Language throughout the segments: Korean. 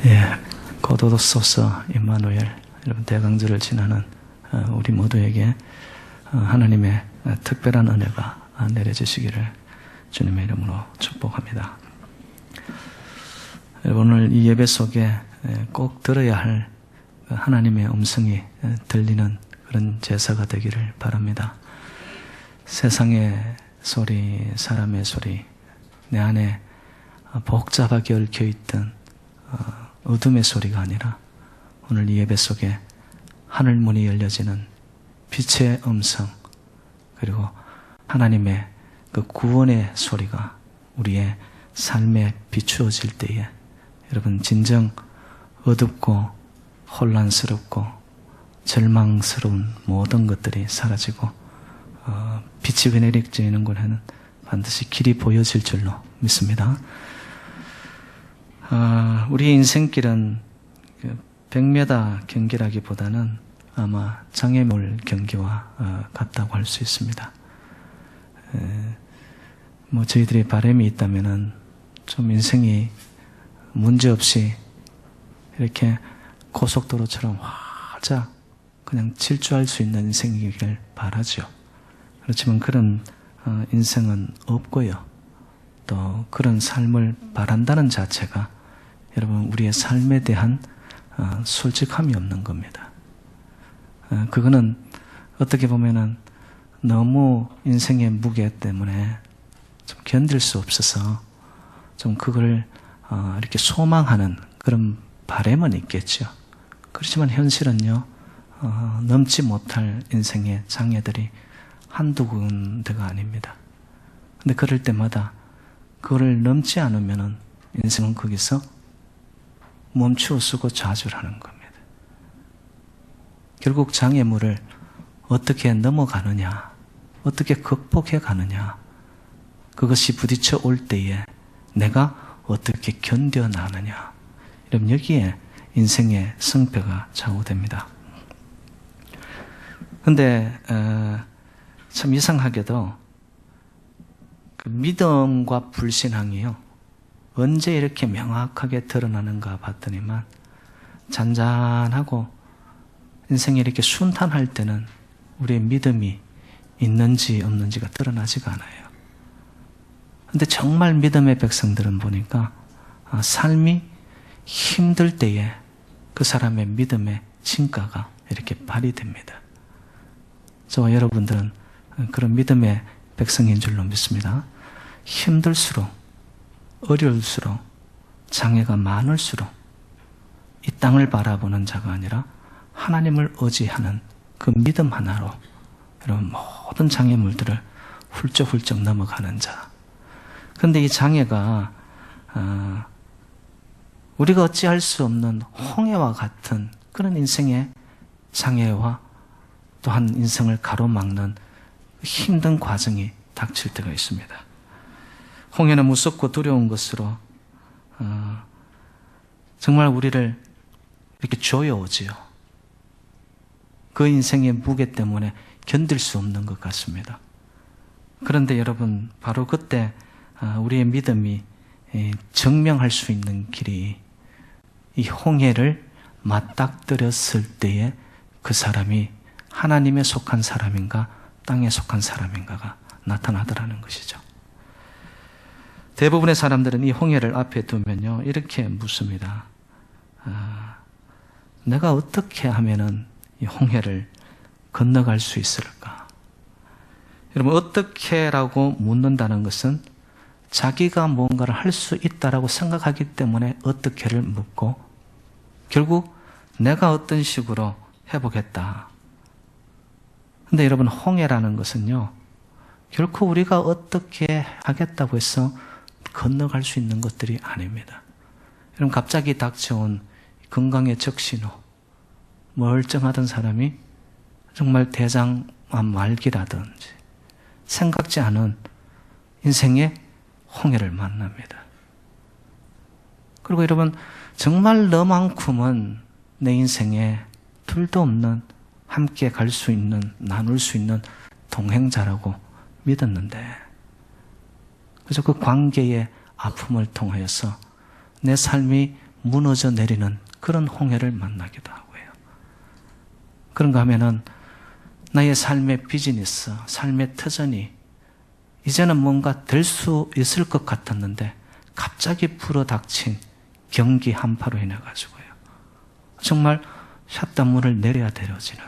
예, 고도소서 임마누엘, 여러분 대강절을 지나는 우리 모두에게 하나님의 특별한 은혜가 내려지시기를 주님의 이름으로 축복합니다. 오늘 이 예배 속에 꼭 들어야 할 하나님의 음성이 들리는 그런 제사가 되기를 바랍니다. 세상의 소리, 사람의 소리, 내 안에 복잡하게 얽혀있던 어둠의 소리가 아니라 오늘 이 예배 속에 하늘문이 열려지는 빛의 음성, 그리고 하나님의 그 구원의 소리가 우리의 삶에 비추어질 때에 여러분 진정 어둡고 혼란스럽고 절망스러운 모든 것들이 사라지고 빛이 그네릭지는 곳에는 반드시 길이 보여질 줄로 믿습니다. 우리 인생길은 100m 경기라기보다는 아마 장애물 경기와 같다고 할 수 있습니다. 저희들이 바람이 있다면은 좀 인생이 문제없이 이렇게 고속도로처럼 활짝 그냥 질주할 수 있는 인생이길 바라죠. 그렇지만 그런 인생은 없고요. 또 그런 삶을 바란다는 자체가 여러분 우리의 삶에 대한 솔직함이 없는 겁니다. 그거는 어떻게 보면은 너무 인생의 무게 때문에 좀 견딜 수 없어서 좀 그걸 이렇게 소망하는 그런 바람은 있겠죠. 그렇지만 현실은요, 넘지 못할 인생의 장애들이 한두 군데가 아닙니다. 근데 그럴 때마다 그거를 넘지 않으면은 인생은 거기서 멈추어 쓰고 좌절하는 겁니다. 결국 장애물을 어떻게 넘어가느냐, 어떻게 극복해 가느냐, 그것이 부딪혀 올 때에 내가 어떻게 견뎌나느냐, 이러면 여기에 인생의 승패가 좌우됩니다. 근데 참 이상하게도 그 믿음과 불신앙이요, 언제 이렇게 명확하게 드러나는가 봤더니만 잔잔하고 인생이 이렇게 순탄할 때는 우리의 믿음이 있는지 없는지가 드러나지가 않아요. 근데 정말 믿음의 백성들은 보니까 삶이 힘들 때에 그 사람의 믿음의 진가가 이렇게 발휘됩니다. 저와 여러분들은 그런 믿음의 백성인 줄로 믿습니다. 힘들수록, 어려울수록, 장애가 많을수록 이 땅을 바라보는 자가 아니라 하나님을 의지하는 그 믿음 하나로 여러분 모든 장애물들을 훌쩍훌쩍 넘어가는 자. 그런데 이 장애가 우리가 어찌할 수 없는 홍해와 같은 그런 인생의 장애와 또한 인생을 가로막는 힘든 과정이 닥칠 때가 있습니다. 홍해는 무섭고 두려운 것으로 정말 우리를 이렇게 조여오지요. 그 인생의 무게 때문에 견딜 수 없는 것 같습니다. 그런데 여러분, 바로 그때 우리의 믿음이 증명할 수 있는 길이 이 홍해를 맞닥뜨렸을 때에 그 사람이 하나님에 속한 사람인가 땅에 속한 사람인가가 나타나더라는 것이죠. 대부분의 사람들은 이 홍해를 앞에 두면요, 이렇게 묻습니다. 내가 어떻게 하면은 이 홍해를 건너갈 수 있을까? 여러분, 어떻게라고 묻는다는 것은 자기가 뭔가를 할 수 있다라고 생각하기 때문에 어떻게를 묻고, 결국 내가 어떤 식으로 해보겠다. 근데 여러분, 홍해라는 것은요, 결코 우리가 어떻게 하겠다고 해서 건너갈 수 있는 것들이 아닙니다. 여러분, 갑자기 닥쳐온 건강의 적신호, 멀쩡하던 사람이 정말 대장암 말기라든지 생각지 않은 인생의 홍해를 만납니다. 그리고 여러분, 정말 너만큼은 내 인생에 둘도 없는, 함께 갈 수 있는, 나눌 수 있는 동행자라고 믿었는데, 그래서 그 관계의 아픔을 통하여서 내 삶이 무너져 내리는 그런 홍해를 만나기도 하고요. 그런가 하면은 나의 삶의 비즈니스, 삶의 터전이 이제는 뭔가 될 수 있을 것 같았는데 갑자기 불어닥친 경기 한파로 인해 가지고요. 정말 샷단물을 내려야 되어지는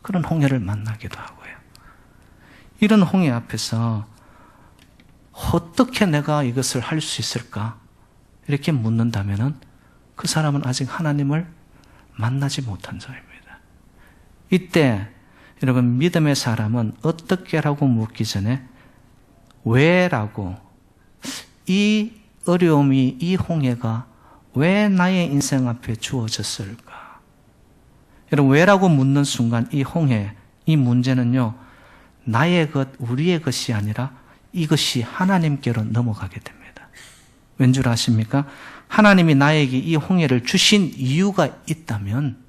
그런 홍해를 만나기도 하고요. 이런 홍해 앞에서 어떻게 내가 이것을 할 수 있을까? 이렇게 묻는다면은 그 사람은 아직 하나님을 만나지 못한 자입니다. 이때 여러분 믿음의 사람은 어떻게라고 묻기 전에 왜라고, 이 어려움이, 이 홍해가 왜 나의 인생 앞에 주어졌을까? 여러분 왜라고 묻는 순간 이 홍해, 이 문제는요 나의 것, 우리의 것이 아니라 이것이 하나님께로 넘어가게 됩니다. 왠 줄 아십니까? 하나님이 나에게 이 홍해를 주신 이유가 있다면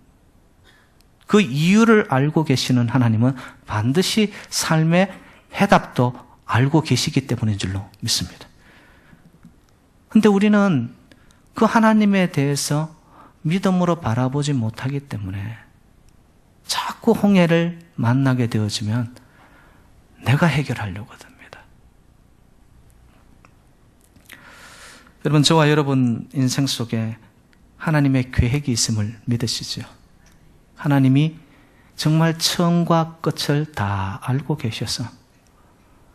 그 이유를 알고 계시는 하나님은 반드시 삶의 해답도 알고 계시기 때문인 줄로 믿습니다. 그런데 우리는 그 하나님에 대해서 믿음으로 바라보지 못하기 때문에 자꾸 홍해를 만나게 되어지면 내가 해결하려고 듭니다. 여러분, 저와 여러분 인생 속에 하나님의 계획이 있음을 믿으시죠? 하나님이 정말 처음과 끝을 다 알고 계셔서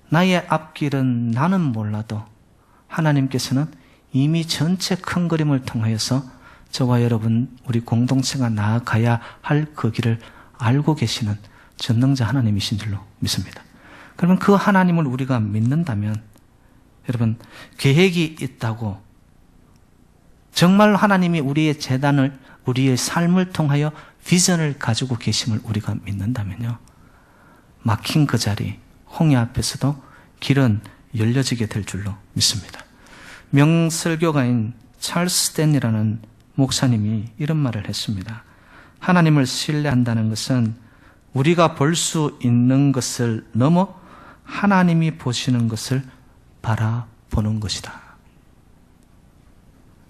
나의 앞길은 나는 몰라도 하나님께서는 이미 전체 큰 그림을 통하여서 저와 여러분 우리 공동체가 나아가야 할 그 길을 알고 계시는 전능자 하나님이신 줄로 믿습니다. 그러면 그 하나님을 우리가 믿는다면 여러분 계획이 있다고 정말 하나님이 우리의 재단을 우리의 삶을 통하여 비전을 가지고 계심을 우리가 믿는다면요 막힌 그 자리 홍해 앞에서도 길은 열려지게 될 줄로 믿습니다. 명설교가인 찰스 스탠이라는 목사님이 이런 말을 했습니다. 하나님을 신뢰한다는 것은 우리가 볼 수 있는 것을 넘어 하나님이 보시는 것을 바라보는 것이다.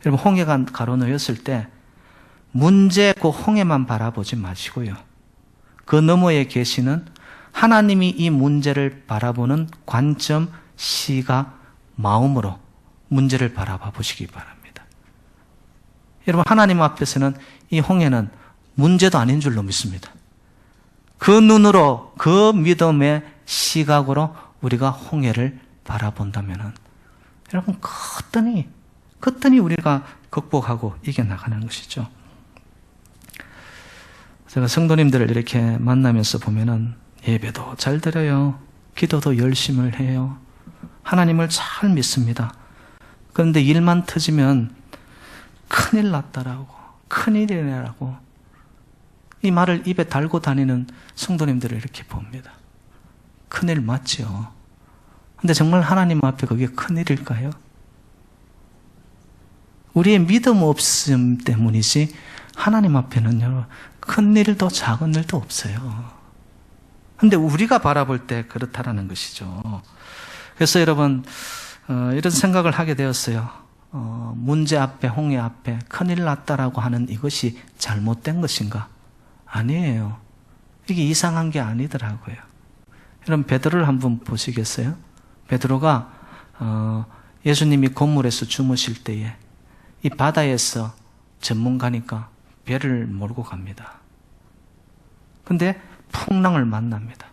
여러분 홍해가 가로놓였을 때 문제 그 홍해만 바라보지 마시고요. 그 너머에 계시는 하나님이 이 문제를 바라보는 관점, 시각, 마음으로 문제를 바라봐 보시기 바랍니다. 여러분 하나님 앞에서는 이 홍해는 문제도 아닌 줄로 믿습니다. 그 눈으로 그 믿음의 시각으로 우리가 홍해를 바라본다면 여러분 거뜬히 우리가 극복하고 이겨나가는 것이죠. 제가 성도님들을 이렇게 만나면서 보면은 예배도 잘 드려요. 기도도 열심히 해요. 하나님을 잘 믿습니다. 그런데 일만 터지면 큰일 났다라고, 큰일이라고 이 말을 입에 달고 다니는 성도님들을 이렇게 봅니다. 큰일 맞죠? 근데 정말 하나님 앞에 그게 큰일일까요? 우리의 믿음 없음 때문이지 하나님 앞에는요 큰일도 작은 일도 없어요. 근데 우리가 바라볼 때 그렇다라는 것이죠. 그래서 여러분 이런 생각을 하게 되었어요. 문제 앞에 홍해 앞에 큰일 났다라고 하는 이것이 잘못된 것인가? 아니에요. 이게 이상한 게 아니더라고요. 여러분 베드로를 한번 보시겠어요? 베드로가 예수님이 건물에서 주무실 때에 이 바다에서 전문가니까 배를 몰고 갑니다. 근데 풍랑을 만납니다.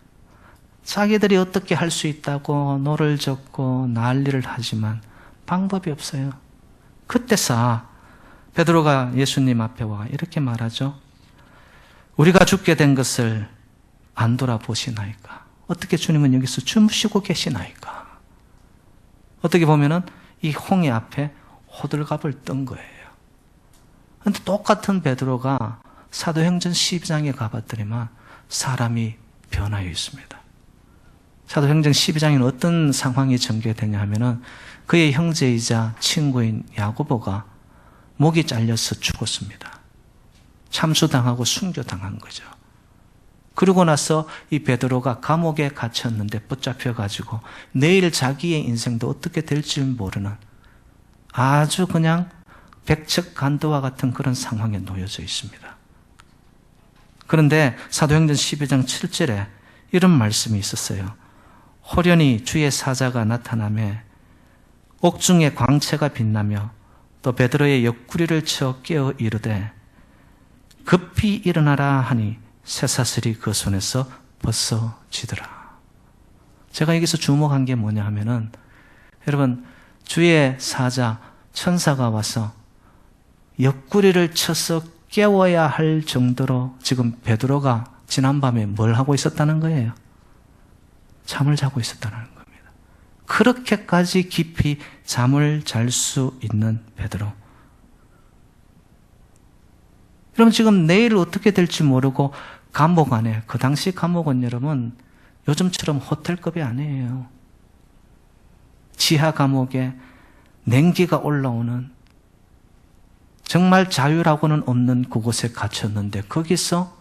자기들이 어떻게 할 수 있다고 노를 젓고 난리를 하지만 방법이 없어요. 그때서 베드로가 예수님 앞에 와 이렇게 말하죠. 우리가 죽게 된 것을 안 돌아보시나이까? 어떻게 주님은 여기서 주무시고 계시나이까? 어떻게 보면은 이 홍해 앞에 호들갑을 뜬 거예요. 그런데 똑같은 베드로가 사도행전 12장에 가봤더니만 사람이 변하여 있습니다. 사도행전 12장에는 어떤 상황이 전개되냐 하면은 그의 형제이자 친구인 야고보가 목이 잘려서 죽었습니다. 참수당하고 순교당한 거죠. 그러고 나서 이 베드로가 감옥에 갇혔는데 붙잡혀가지고 내일 자기의 인생도 어떻게 될지 모르는 아주 그냥 백척간도와 같은 그런 상황에 놓여져 있습니다. 그런데 사도행전 12장 7절에 이런 말씀이 있었어요. 호련히 주의 사자가 나타나매 옥중에 광채가 빛나며 또 베드로의 옆구리를 쳐 깨어 이르되 급히 일어나라 하니 쇠사슬이 그 손에서 벗어지더라. 제가 여기서 주목한 게 뭐냐 하면은 여러분, 주의 사자 천사가 와서 옆구리를 쳐서 깨워야 할 정도로 지금 베드로가 지난밤에 뭘 하고 있었다는 거예요? 잠을 자고 있었다는 겁니다. 그렇게까지 깊이 잠을 잘 수 있는 베드로. 여러분, 지금 내일 어떻게 될지 모르고 감옥 안에, 그 당시 감옥은 여러분 요즘처럼 호텔급이 아니에요. 지하 감옥에 냉기가 올라오는, 정말 자유라고는 없는 그곳에 갇혔는데 거기서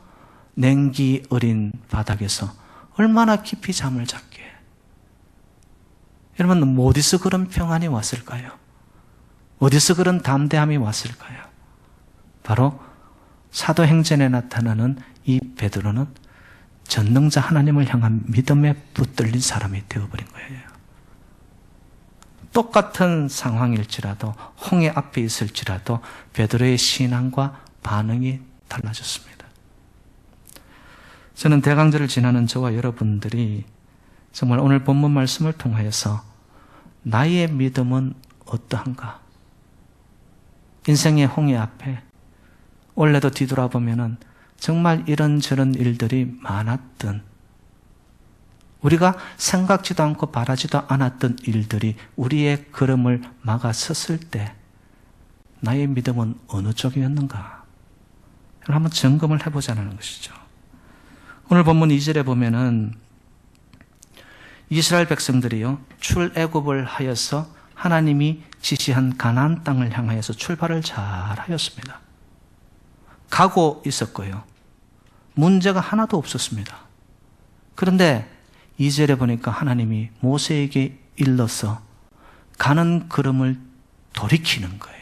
냉기 어린 바닥에서 얼마나 깊이 잠을 잤기에. 여러분, 어디서 그런 평안이 왔을까요? 어디서 그런 담대함이 왔을까요? 바로 사도행전에 나타나는 이 베드로는 전능자 하나님을 향한 믿음에 붙들린 사람이 되어버린 거예요. 똑같은 상황일지라도, 홍해 앞에 있을지라도 베드로의 신앙과 반응이 달라졌습니다. 저는 대강절을 지나는 저와 여러분들이 정말 오늘 본문 말씀을 통하여서 나의 믿음은 어떠한가? 인생의 홍해 앞에 원래도 뒤돌아보면은 정말 이런저런 일들이 많았던, 우리가 생각지도 않고 바라지도 않았던 일들이 우리의 걸음을 막아섰을 때 나의 믿음은 어느 쪽이었는가? 한번 점검을 해보자는 것이죠. 오늘 본문 2절에 보면은 이스라엘 백성들이요, 출애굽을 하여서 하나님이 지시한 가나안 땅을 향하여서 출발을 잘 하였습니다. 가고 있었고요. 문제가 하나도 없었습니다. 그런데 2절에 보니까 하나님이 모세에게 일러서 가는 걸음을 돌이키는 거예요.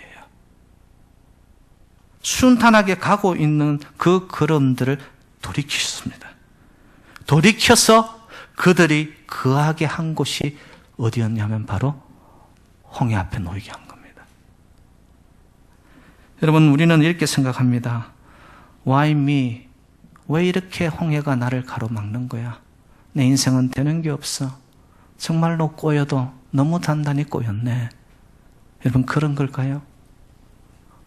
순탄하게 가고 있는 그 걸음들을 돌이키셨습니다. 돌이켜서 그들이 거하게 한 곳이 어디였냐면 바로 홍해 앞에 놓이게 한 겁니다. 여러분, 우리는 이렇게 생각합니다. Why me? 왜 이렇게 홍해가 나를 가로막는 거야? 내 인생은 되는 게 없어. 정말로 꼬여도 너무 단단히 꼬였네. 여러분, 그런 걸까요?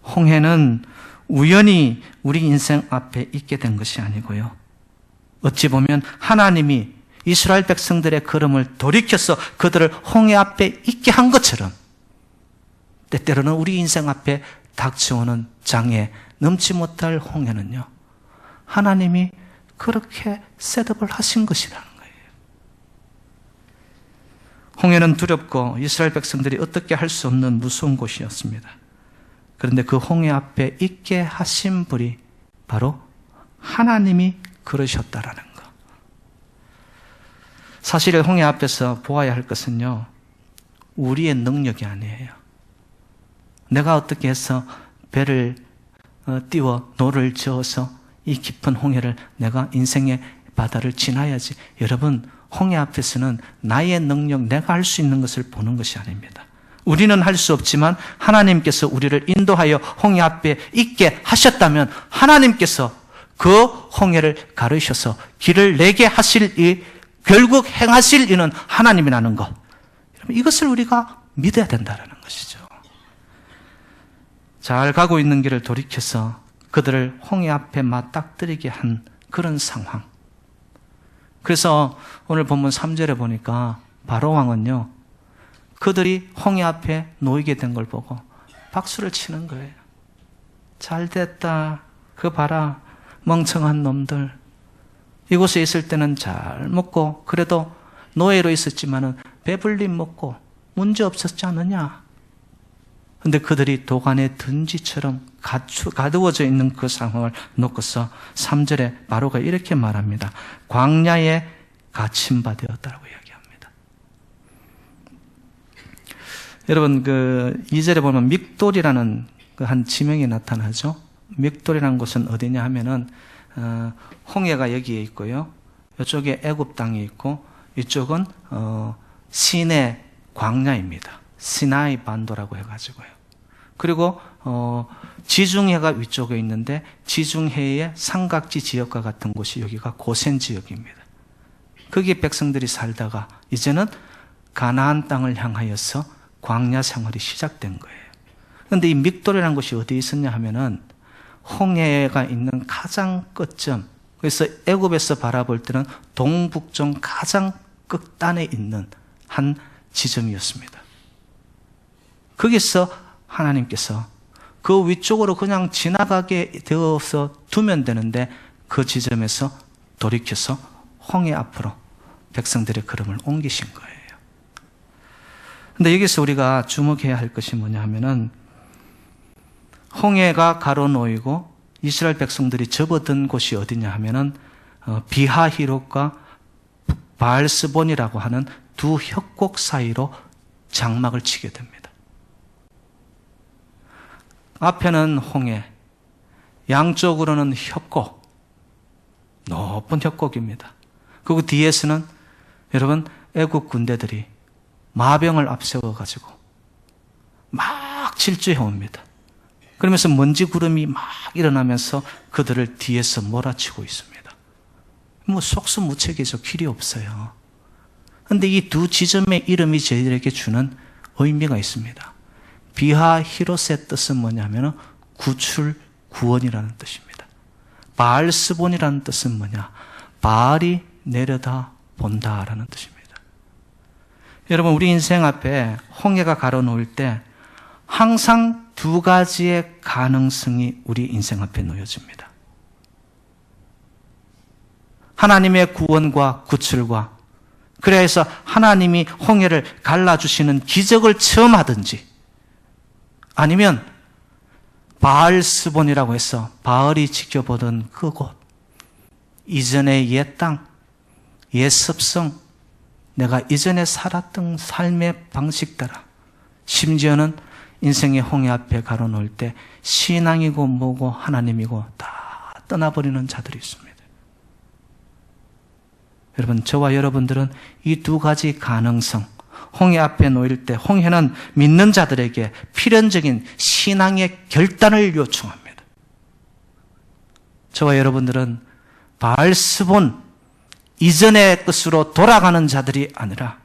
홍해는 우연히 우리 인생 앞에 있게 된 것이 아니고요. 어찌 보면 하나님이 이스라엘 백성들의 걸음을 돌이켜서 그들을 홍해 앞에 있게 한 것처럼 때때로는 우리 인생 앞에 닥쳐오는 장애, 넘지 못할 홍해는요, 하나님이 그렇게 셋업을 하신 것이라는 거예요. 홍해는 두렵고 이스라엘 백성들이 어떻게 할 수 없는 무서운 곳이었습니다. 그런데 그 홍해 앞에 있게 하신 분이 바로 하나님이 그러셨다라는 거. 사실 홍해 앞에서 보아야 할 것은요, 우리의 능력이 아니에요. 내가 어떻게 해서 배를 띄워 노를 저어서 이 깊은 홍해를, 내가 인생의 바다를 지나야지. 여러분, 홍해 앞에서는 나의 능력, 내가 할 수 있는 것을 보는 것이 아닙니다. 우리는 할 수 없지만 하나님께서 우리를 인도하여 홍해 앞에 있게 하셨다면 하나님께서 그 홍해를 가르셔서 길을 내게 하실 일, 결국 행하실 이는 하나님이라는 것. 여러분, 이것을 우리가 믿어야 된다는 것이죠. 잘 가고 있는 길을 돌이켜서 그들을 홍해 앞에 맞닥뜨리게 한 그런 상황. 그래서 오늘 본문 3절에 보니까 바로왕은요, 그들이 홍해 앞에 놓이게 된 걸 보고 박수를 치는 거예요. 잘 됐다. 그거 봐라. 멍청한 놈들. 이곳에 있을 때는 잘 먹고, 그래도 노예로 있었지만은 배불리 먹고 문제 없었지 않느냐. 근데 그들이 도간의 든지처럼 가두어져 있는 그 상황을 놓고서 3절에 바로가 이렇게 말합니다. 광야에 갇힌 바 되었다라고 이야기합니다. 여러분, 그 2절에 보면 믹돌이라는 그 한 지명이 나타나죠. 믹돌이라는 곳은 어디냐 하면은 홍해가 여기에 있고요. 이쪽에 애굽 땅이 있고 이쪽은 시내 광야입니다. 시나이 반도라고 해가지고요. 그리고 지중해가 위쪽에 있는데 지중해의 삼각지 지역과 같은 곳이 여기가 고센 지역입니다. 거기에 백성들이 살다가 이제는 가나안 땅을 향하여서 광야 생활이 시작된 거예요. 그런데 이 믹돌이라는 곳이 어디에 있었냐 하면은 홍해가 있는 가장 끝점, 그래서 애굽에서 바라볼 때는 동북쪽 가장 끝단에 있는 한 지점이었습니다. 거기서 하나님께서 그 위쪽으로 그냥 지나가게 되어서 두면 되는데 그 지점에서 돌이켜서 홍해 앞으로 백성들의 걸음을 옮기신 거예요. 근데 여기서 우리가 주목해야 할 것이 뭐냐 하면은 홍해가 가로놓이고 이스라엘 백성들이 접어든 곳이 어디냐 하면은 비하히롯과 바알스본이라고 하는 두 협곡 사이로 장막을 치게 됩니다. 앞에는 홍해, 양쪽으로는 협곡, 높은 협곡입니다. 그리고 뒤에서는 여러분 애국 군대들이 마병을 앞세워가지고 막 질주해 옵니다. 그러면서 먼지 구름이 막 일어나면서 그들을 뒤에서 몰아치고 있습니다. 뭐 속수무책이죠. 길이 없어요. 그런데 이 두 지점의 이름이 저희들에게 주는 의미가 있습니다. 비하히롯의 뜻은 뭐냐면 구출, 구원이라는 뜻입니다. 바알스본이라는 뜻은 뭐냐? 바알이 내려다 본다라는 뜻입니다. 여러분, 우리 인생 앞에 홍해가 가로놓을 때 항상 두 가지의 가능성이 우리 인생 앞에 놓여집니다. 하나님의 구원과 구출과, 그래야 해서 하나님이 홍해를 갈라주시는 기적을 체험하든지, 아니면 바알스본이라고 해서 바알이 지켜보던 그곳, 이전의 옛 땅, 옛 습성, 내가 이전에 살았던 삶의 방식 따라, 심지어는 인생의 홍해 앞에 가로놓을 때 신앙이고 뭐고 하나님이고 다 떠나버리는 자들이 있습니다. 여러분, 저와 여러분들은 이 두 가지 가능성, 홍해 앞에 놓일 때 홍해는 믿는 자들에게 필연적인 신앙의 결단을 요청합니다. 저와 여러분들은 바알스본 이전의 것으로 돌아가는 자들이 아니라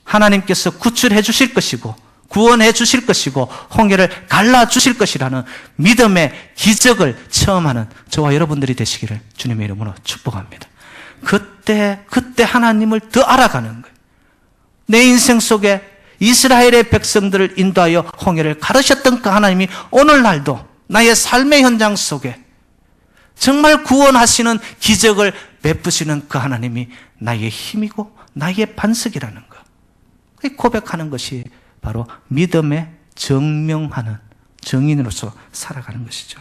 하나님께서 구출해 주실 것이고 구원해 주실 것이고 홍해를 갈라 주실 것이라는 믿음의 기적을 체험하는 저와 여러분들이 되시기를 주님의 이름으로 축복합니다. 그때 하나님을 더 알아가는 거예요. 내 인생 속에 이스라엘의 백성들을 인도하여 홍해를 가르셨던 그 하나님이 오늘날도 나의 삶의 현장 속에 정말 구원하시는 기적을 베푸시는 그 하나님이 나의 힘이고 나의 반석이라는 것. 고백하는 것이 바로 믿음에 증명하는 증인으로서 살아가는 것이죠.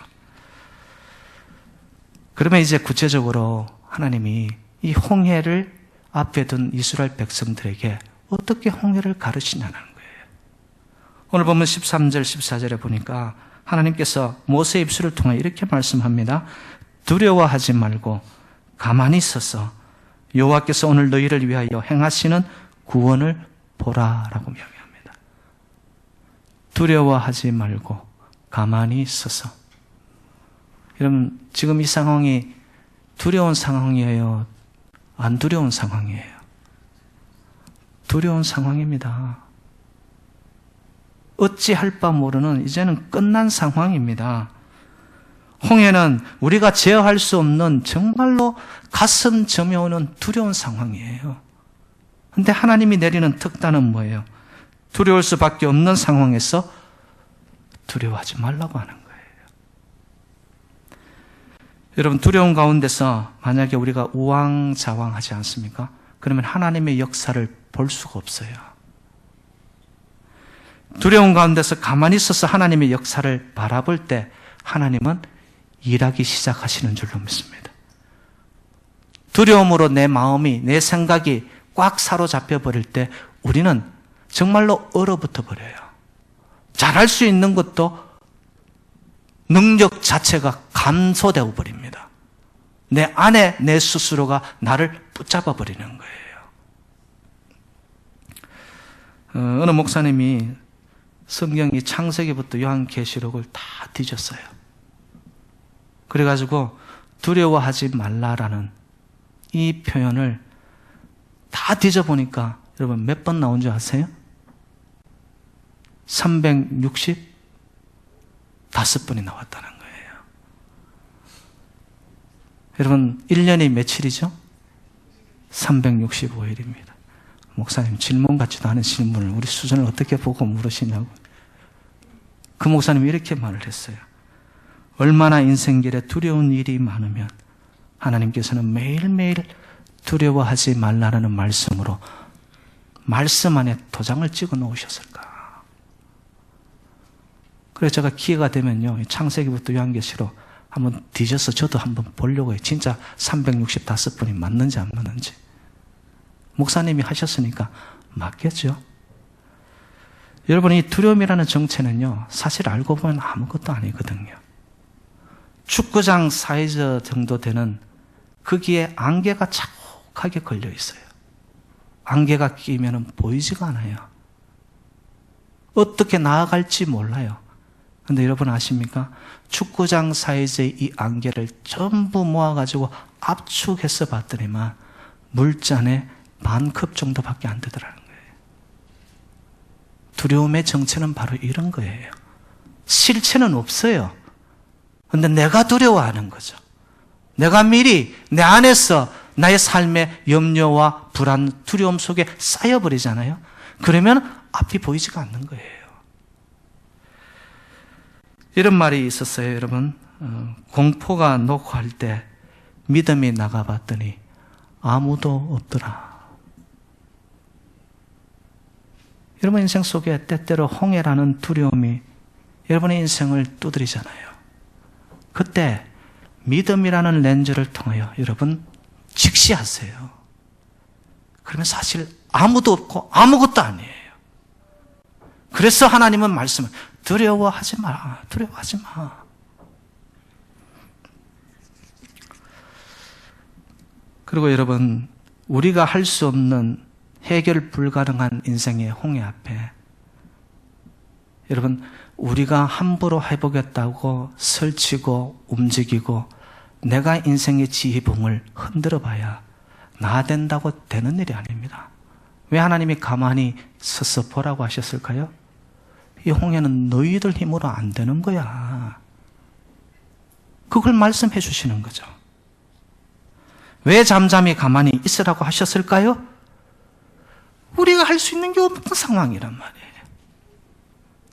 그러면 이제 구체적으로 하나님이 이 홍해를 앞에 둔 이스라엘 백성들에게 어떻게 홍해를 가르치냐는 거예요. 오늘 보면 13절, 14절에 보니까 하나님께서 모세의 입술을 통해 이렇게 말씀합니다. 두려워하지 말고 가만히 있어서 여호와께서 오늘 너희를 위하여 행하시는 구원을 보라라고 명령합니다. 두려워하지 말고 가만히 있어서. 여러분, 지금 이 상황이 두려운 상황이에요? 안 두려운 상황이에요? 두려운 상황입니다. 어찌할 바 모르는 이제는 끝난 상황입니다. 홍해는 우리가 제어할 수 없는 정말로 가슴 저며오는 두려운 상황이에요. 그런데 하나님이 내리는 특단은 뭐예요? 두려울 수밖에 없는 상황에서 두려워하지 말라고 하는 거예요. 여러분, 두려운 가운데서 만약에 우리가 우왕좌왕하지 않습니까? 그러면 하나님의 역사를 볼 수가 없어요. 두려운 가운데서 가만히 있어서 하나님의 역사를 바라볼 때 하나님은 일하기 시작하시는 줄로 믿습니다. 두려움으로 내 마음이, 내 생각이 꽉 사로잡혀 버릴 때 우리는 정말로 얼어붙어 버려요. 잘할 수 있는 것도 능력 자체가 감소되어 버립니다. 내 안에 내 스스로가 나를 붙잡아 버리는 거예요. 어느 목사님이 성경이 창세기부터 요한계시록을 다 뒤졌어요. 그래가지고 두려워하지 말라라는 이 표현을 다 뒤져보니까 여러분 몇 번 나온 줄 아세요? 365번이 나왔다는 거예요. 여러분 1년이 며칠이죠? 365일입니다. 목사님 질문 같지도 않은 질문을 우리 수준을 어떻게 보고 물으시냐고. 그 목사님이 이렇게 말을 했어요. 얼마나 인생길에 두려운 일이 많으면 하나님께서는 매일매일 두려워하지 말라는 말씀으로 말씀 안에 도장을 찍어 놓으셨을까. 그래서 제가 기회가 되면요, 창세기부터 요한계시록 한번 뒤져서 저도 한번 보려고 해요. 진짜 365번이 맞는지 안 맞는지. 목사님이 하셨으니까 맞겠죠. 여러분, 이 두려움이라는 정체는요, 사실 알고 보면 아무것도 아니거든요. 축구장 사이즈 정도 되는 거기에 안개가 자욱하게 걸려 있어요. 안개가 끼면 보이지가 않아요. 어떻게 나아갈지 몰라요. 근데 여러분 아십니까? 축구장 사이즈의 이 안개를 전부 모아가지고 압축해서 봤더니만 물잔에 반컵 정도밖에 안 되더라는 거예요. 두려움의 정체는 바로 이런 거예요. 실체는 없어요. 근데 내가 두려워하는 거죠. 내가 미리 내 안에서 나의 삶의 염려와 불안, 두려움 속에 쌓여버리잖아요. 그러면 앞이 보이지가 않는 거예요. 이런 말이 있었어요, 여러분. 공포가 놓고 할 때 믿음이 나가봤더니 아무도 없더라. 여러분 인생 속에 때때로 홍해라는 두려움이 여러분의 인생을 두드리잖아요. 그때 믿음이라는 렌즈를 통하여 여러분 직시하세요. 그러면 사실 아무도 없고 아무것도 아니에요. 그래서 하나님은 말씀을 두려워하지 마. 두려워하지 마. 그리고 여러분, 우리가 할 수 없는 해결 불가능한 인생의 홍해 앞에 여러분, 우리가 함부로 해보겠다고 설치고 움직이고 내가 인생의 지휘봉을 흔들어 봐야 나 된다고 되는 일이 아닙니다. 왜 하나님이 가만히 서서 보라고 하셨을까요? 이 홍해는 너희들 힘으로 안 되는 거야. 그걸 말씀해 주시는 거죠. 왜 잠잠히 가만히 있으라고 하셨을까요? 우리가 할 수 있는 게 없는 상황이란 말이에요.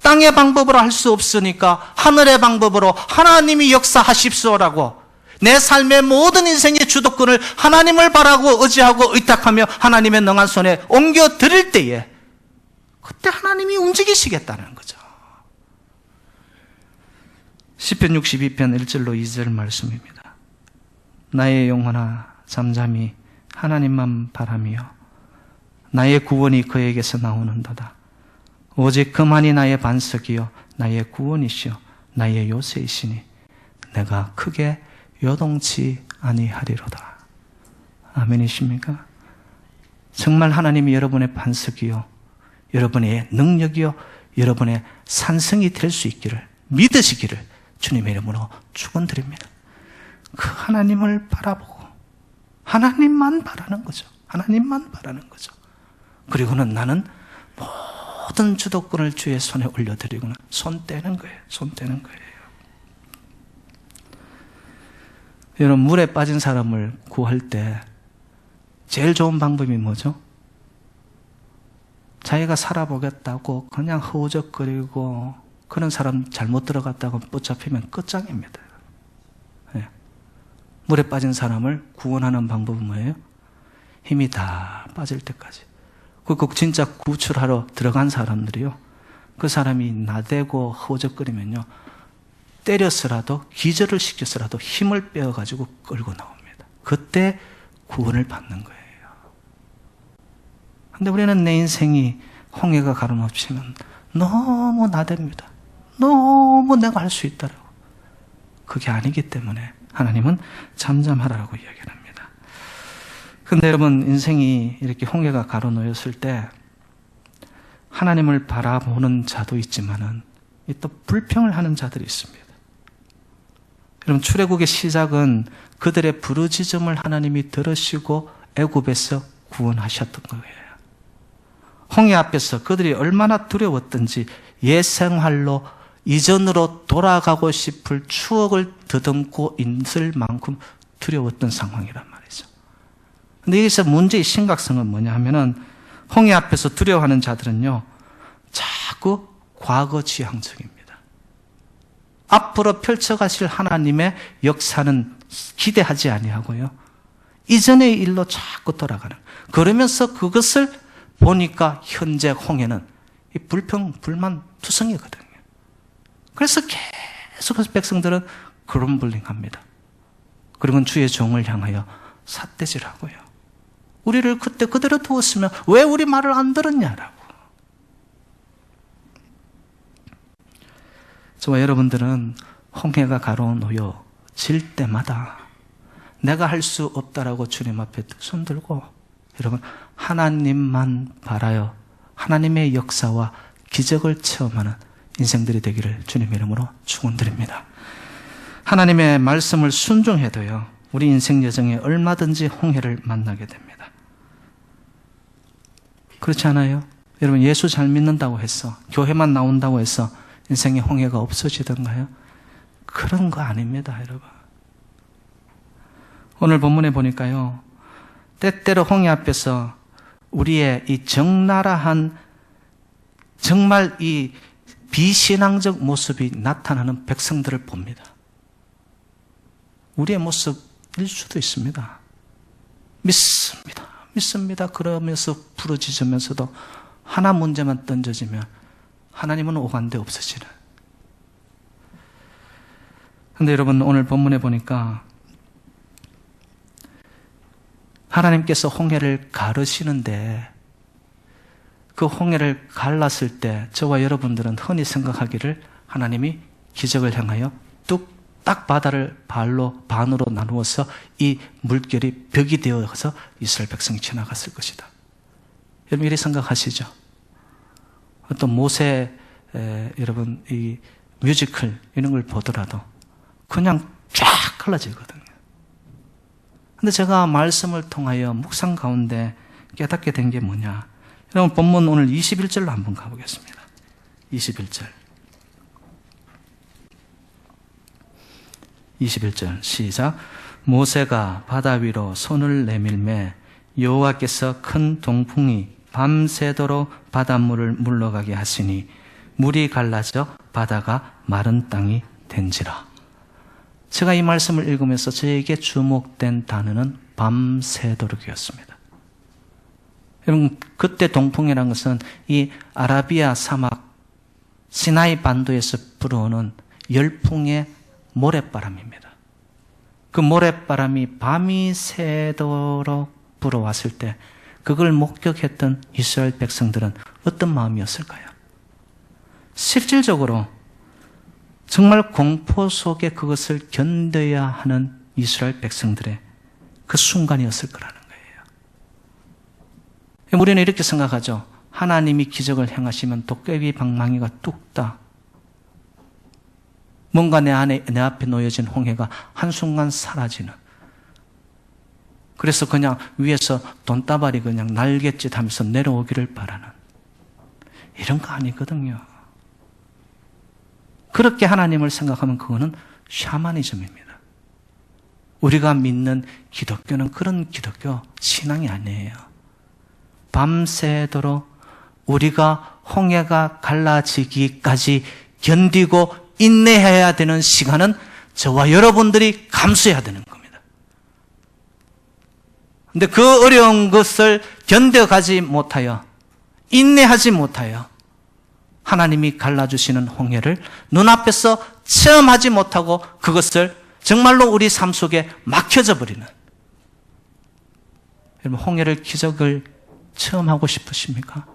땅의 방법으로 할 수 없으니까 하늘의 방법으로 하나님이 역사하십시오라고 내 삶의 모든 인생의 주도권을 하나님을 바라고 의지하고 의탁하며 하나님의 능한 손에 옮겨 드릴 때에 그때 하나님이 움직이시겠다는 거죠. 시편 62편 1절로 2절 말씀입니다. 나의 영혼아 잠잠히 하나님만 바라며 나의 구원이 그에게서 나오는도다. 오직 그만이 나의 반석이요 나의 구원이시요 나의 요새이시니 내가 크게 요동치 아니하리로다. 아멘이십니까? 정말 하나님이 여러분의 반석이요 여러분의 능력이요 여러분의 산성이 될 수 있기를 믿으시기를 주님의 이름으로 축원드립니다. 그 하나님을 바라보고 하나님만 바라는 거죠. 하나님만 바라는 거죠. 그리고는 나는 모든 주도권을 주의 손에 올려드리고는 손 떼는 거예요. 손 떼는 거예요. 여러분, 물에 빠진 사람을 구할 때 제일 좋은 방법이 뭐죠? 자기가 살아보겠다고 그냥 허우적거리고 그런 사람 잘못 들어갔다고 붙잡히면 끝장입니다. 네. 물에 빠진 사람을 구원하는 방법은 뭐예요? 힘이 다 빠질 때까지. 그 진짜 구출하러 들어간 사람들이요. 그 사람이 나대고 허우적거리면요. 때려서라도 기절을 시켜서라도 힘을 빼어가지고 끌고 나옵니다. 그때 구원을 받는 거예요. 근데 우리는 내 인생이 홍해가 가로막히면 너무 나댑니다. 너무 내가 할 수 있다라고. 그게 아니기 때문에 하나님은 잠잠하라고 이야기를 합니다. 근데 여러분, 인생이 이렇게 홍해가 가로놓였을 때 하나님을 바라보는 자도 있지만은 또 불평을 하는 자들이 있습니다. 여러분, 출애굽의 시작은 그들의 부르짖음을 하나님이 들으시고 애굽에서 구원하셨던 거예요. 홍해 앞에서 그들이 얼마나 두려웠던지 옛 생활로 이전으로 돌아가고 싶을 추억을 더듬고 있을 만큼 두려웠던 상황이란 말이죠. 근데 여기서 문제의 심각성은 뭐냐 하면은 홍해 앞에서 두려워하는 자들은요, 자꾸 과거 지향적입니다. 앞으로 펼쳐가실 하나님의 역사는 기대하지 아니하고요, 이전의 일로 자꾸 돌아가는. 그러면서 그것을 보니까 현재 홍해는 이 불평, 불만 투성이거든요. 그래서 계속해서 백성들은 그럼블링합니다. 그리고 주의 종을 향하여 삿대질하고요. 우리를 그때 그대로 두었으면 왜 우리 말을 안 들었냐라고. 저와 여러분들은 홍해가 가로놓여질 때마다 내가 할 수 없다라고 주님 앞에 손 들고, 여러분, 하나님만 바라요 하나님의 역사와 기적을 체험하는 인생들이 되기를 주님 이름으로 축원드립니다. 하나님의 말씀을 순종해도요, 우리 인생 여정에 얼마든지 홍해를 만나게 됩니다. 그렇지 않아요? 여러분, 예수 잘 믿는다고 해서, 교회만 나온다고 해서 인생의 홍해가 없어지던가요? 그런 거 아닙니다, 여러분. 오늘 본문에 보니까요, 때때로 홍해 앞에서 우리의 이 적나라한, 정말 이 비신앙적 모습이 나타나는 백성들을 봅니다. 우리의 모습일 수도 있습니다. 믿습니다. 그러면서 부르짖으면서도 하나 문제만 던져지면 하나님은 오간데 없으시는. 그런데 여러분, 오늘 본문에 보니까 하나님께서 홍해를 가르시는데, 그 홍해를 갈랐을 때 저와 여러분들은 흔히 생각하기를 하나님이 기적을 향하여 뚝딱 바다를 반으로 나누어서 이 물결이 벽이 되어서 이스라엘 백성이 지나갔을 것이다. 여러분, 이렇게 생각하시죠? 어떤 모세, 여러분, 이 뮤지컬 이런 걸 보더라도 그냥 쫙 갈라지거든요. 근데 제가 말씀을 통하여 묵상 가운데 깨닫게 된 게 뭐냐? 여러분, 본문 오늘 21절로 한번 가보겠습니다. 21절. 21절 시작. 모세가 바다 위로 손을 내밀매 여호와께서 큰 동풍이 밤새도록 바닷물을 물러가게 하시니 물이 갈라져 바다가 마른 땅이 된지라. 제가 이 말씀을 읽으면서 저에게 주목된 단어는 밤새도록이었습니다. 여러분, 그때 동풍이라는 것은 이 아라비아 사막 시나이 반도에서 불어오는 열풍의 모래바람입니다. 그 모래바람이 밤이 새도록 불어왔을 때 그걸 목격했던 이스라엘 백성들은 어떤 마음이었을까요? 실질적으로 정말 공포 속에 그것을 견뎌야 하는 이스라엘 백성들의 그 순간이었을 거라는 거예요. 우리는 이렇게 생각하죠. 하나님이 기적을 행하시면 도깨비 방망이가 뚝딱, 뭔가 내 앞에 놓여진 홍해가 한순간 사라지는, 그래서 그냥 위에서 돈다발이 그냥 날갯짓 하면서 내려오기를 바라는, 이런 거 아니거든요. 그렇게 하나님을 생각하면 그거는 샤머니즘입니다. 우리가 믿는 기독교는 그런 기독교 신앙이 아니에요. 밤새도록 우리가 홍해가 갈라지기까지 견디고 인내해야 되는 시간은 저와 여러분들이 감수해야 되는 겁니다. 근데 그 어려운 것을 견뎌가지 못하여, 인내하지 못하여 하나님이 갈라주시는 홍해를 눈앞에서 체험하지 못하고 그것을 정말로 우리 삶 속에 막혀져 버리는, 여러분, 홍해를, 기적을 체험하고 싶으십니까?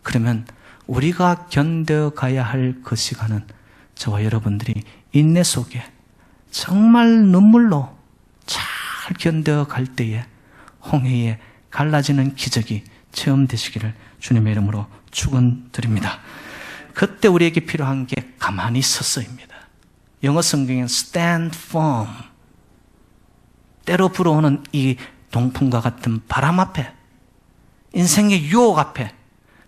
그러면 우리가 견뎌가야 할 그 시간은 저와 여러분들이 인내 속에 정말 눈물로 잘 견뎌갈 때에 홍해에 갈라지는 기적이 체험되시기를 주님의 이름으로 축원드립니다. 그때 우리에게 필요한 게 가만히 서서입니다. 영어 성경엔 stand firm, 때로 불어오는 이 동풍과 같은 바람 앞에, 인생의 유혹 앞에,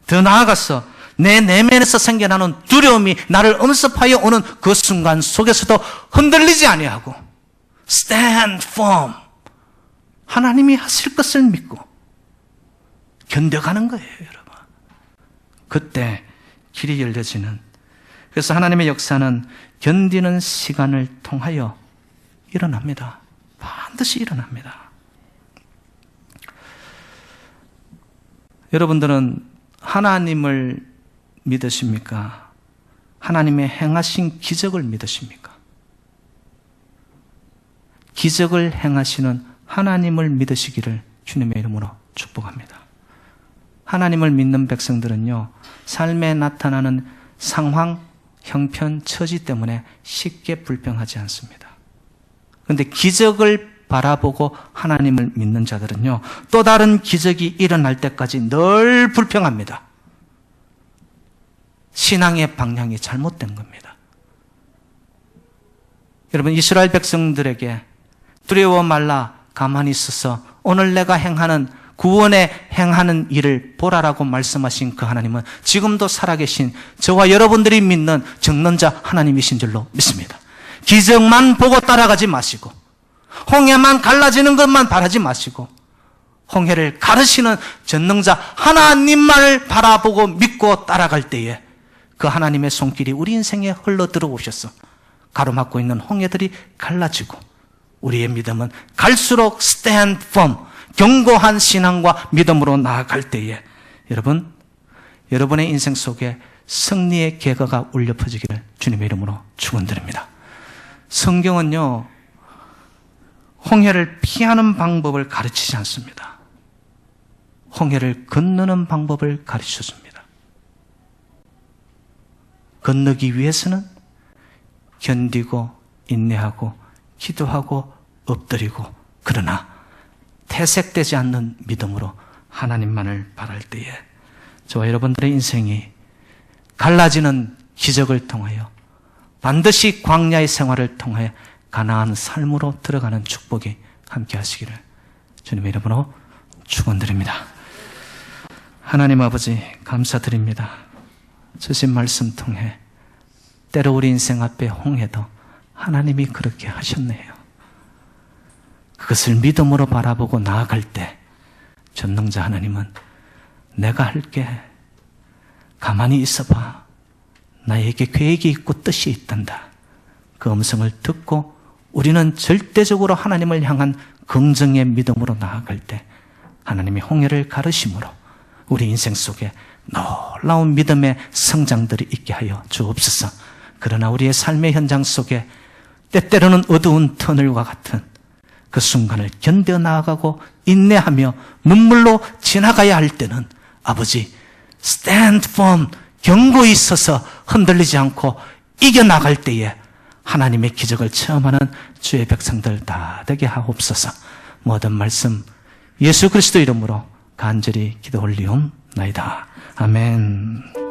더 나아가서 내 내면에서 생겨나는 두려움이 나를 엄습하여 오는 그 순간 속에서도 흔들리지 아니하고 stand firm, 하나님이 하실 것을 믿고 견뎌가는 거예요, 여러분. 그때 길이 열려지는, 그래서 하나님의 역사는 견디는 시간을 통하여 일어납니다. 반드시 일어납니다. 여러분들은 하나님을 믿으십니까? 하나님의 행하신 기적을 믿으십니까? 기적을 행하시는 하나님을 믿으시기를 주님의 이름으로 축복합니다. 하나님을 믿는 백성들은요, 삶에 나타나는 상황, 형편, 처지 때문에 쉽게 불평하지 않습니다. 그런데 기적을 바라보고 하나님을 믿는 자들은요, 또 다른 기적이 일어날 때까지 늘 불평합니다. 신앙의 방향이 잘못된 겁니다. 여러분, 이스라엘 백성들에게 두려워 말라, 가만히 있어서 오늘 내가 행하는 구원에 행하는 일을 보라라고 말씀하신 그 하나님은 지금도 살아계신 저와 여러분들이 믿는 전능자 하나님이신 줄로 믿습니다. 기적만 보고 따라가지 마시고, 홍해만 갈라지는 것만 바라지 마시고, 홍해를 가르시는 전능자 하나님만을 바라보고 믿고 따라갈 때에 그 하나님의 손길이 우리 인생에 흘러 들어오셔서 가로막고 있는 홍해들이 갈라지고, 우리의 믿음은 갈수록 stand firm, 견고한 신앙과 믿음으로 나아갈 때에 여러분, 여러분의 인생 속에 승리의 계가가 울려 퍼지기를 주님의 이름으로 축원드립니다. 성경은요, 홍해를 피하는 방법을 가르치지 않습니다. 홍해를 건너는 방법을 가르쳐줍니다. 건너기 위해서는 견디고 인내하고 기도하고 엎드리고, 그러나 퇴색되지 않는 믿음으로 하나님만을 바랄 때에 저와 여러분들의 인생이 갈라지는 기적을 통하여 반드시 광야의 생활을 통해 가나안 삶으로 들어가는 축복이 함께 하시기를 주님의 이름으로 축원드립니다. 하나님 아버지, 감사드립니다. 주신 말씀 통해 때로 우리 인생 앞에 홍해도 하나님이 그렇게 하셨네요. 그것을 믿음으로 바라보고 나아갈 때 전능자 하나님은 내가 할게, 가만히 있어봐, 나에게 계획이 있고 뜻이 있단다, 그 음성을 듣고 우리는 절대적으로 하나님을 향한 긍정의 믿음으로 나아갈 때 하나님이 홍해를 가르심으로 우리 인생 속에 놀라운 믿음의 성장들이 있게 하여 주옵소서. 그러나 우리의 삶의 현장 속에 때때로는 어두운 터널과 같은 그 순간을 견뎌 나아가고 인내하며 눈물로 지나가야 할 때는 아버지, stand firm, 견고히 서서 흔들리지 않고 이겨나갈 때에 하나님의 기적을 체험하는 주의 백성들 다 되게 하옵소서. 모든 말씀 예수 그리스도 이름으로 간절히 기도 올리옵나이다. 아멘.